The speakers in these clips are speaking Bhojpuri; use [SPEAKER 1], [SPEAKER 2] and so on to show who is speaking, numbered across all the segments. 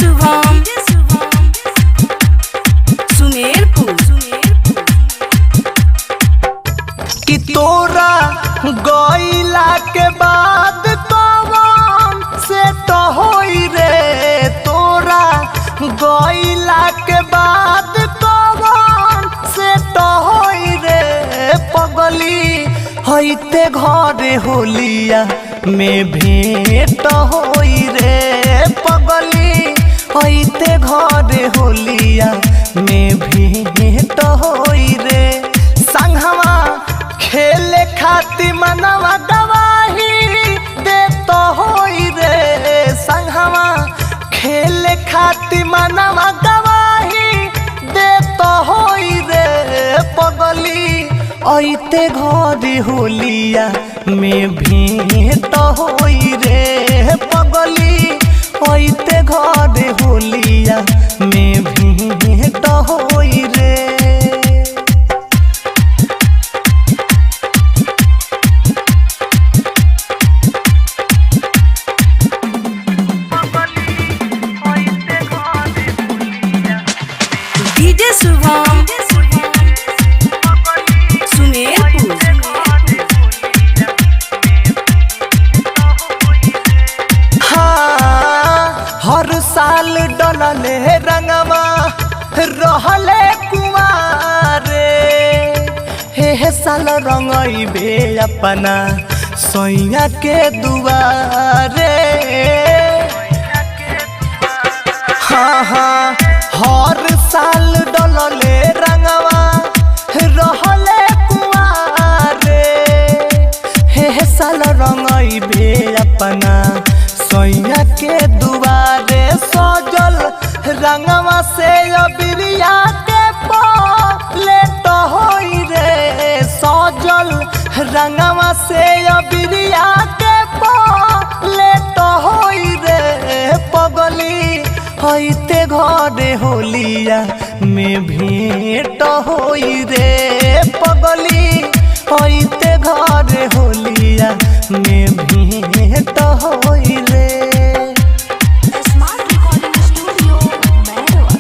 [SPEAKER 1] शुभम सुमेरपुर
[SPEAKER 2] कि तोरा गइला के बाद कौन से तो होई रे, तोरा गइला के बाद कौन से तो होई रे पगली, होइते घरे होलिया में भेंट होई रे पगली, होइते घरे होलिया में भेंट होई रे। संगवा खेले खातिर मनवा गवाही देत होई रे, संगवा खेले खातिर मनवा गवाही देत होई रे पगली, अइते घरे होलिया में भेंट होई रे पगली, अइते घरे होलिया में भेंट होई रे।
[SPEAKER 1] डीजे शुभम सुमेरपुर
[SPEAKER 2] हर साल डलले रंगवा रहले कुमारे, हे साल रंगइबे अपना सैया के दुआरे। हाँ हर साल डलले रंगवा रहले कुमारे, हे साल रंगइबे अपना सैया के दुआरे। सजल रंगवा से अबिरिया के पलेट होई रे, सजल रंगवा से अबिरिया के पलेट होई रे पगली, होइते घरे होलिया में भेंट होई रे पगली, होइते घरे होलिया में भेंट होई रे।
[SPEAKER 1] Smart recording studio Mairwa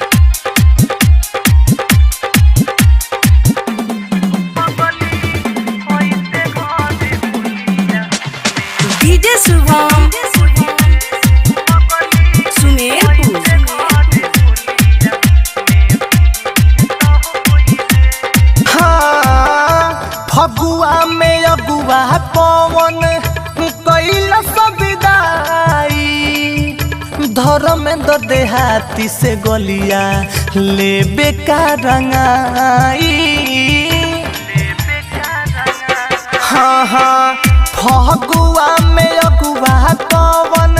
[SPEAKER 1] DJ Shubham Sumerpur
[SPEAKER 2] Phagua में अगुआ कौन कैल सविदाई, धर्मेंद्र देहाती से गलिया लेबे का रंगाई। हाँ फगुआ में अगुआ कौन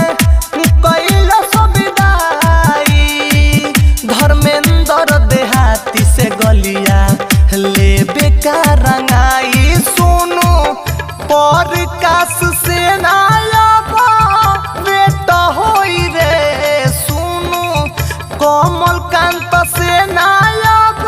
[SPEAKER 2] कैल सविदाई, धर्मेंद्र देहाती से गलिया लेबे का रंगाई। सुनो पर काश से नायब बेट होई रे, सुनो कमल कांत से नायब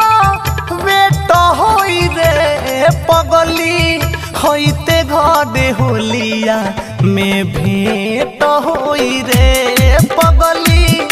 [SPEAKER 2] बेट होई रे पगली, होइते घरे होलिया में भेंट होई रे पगली,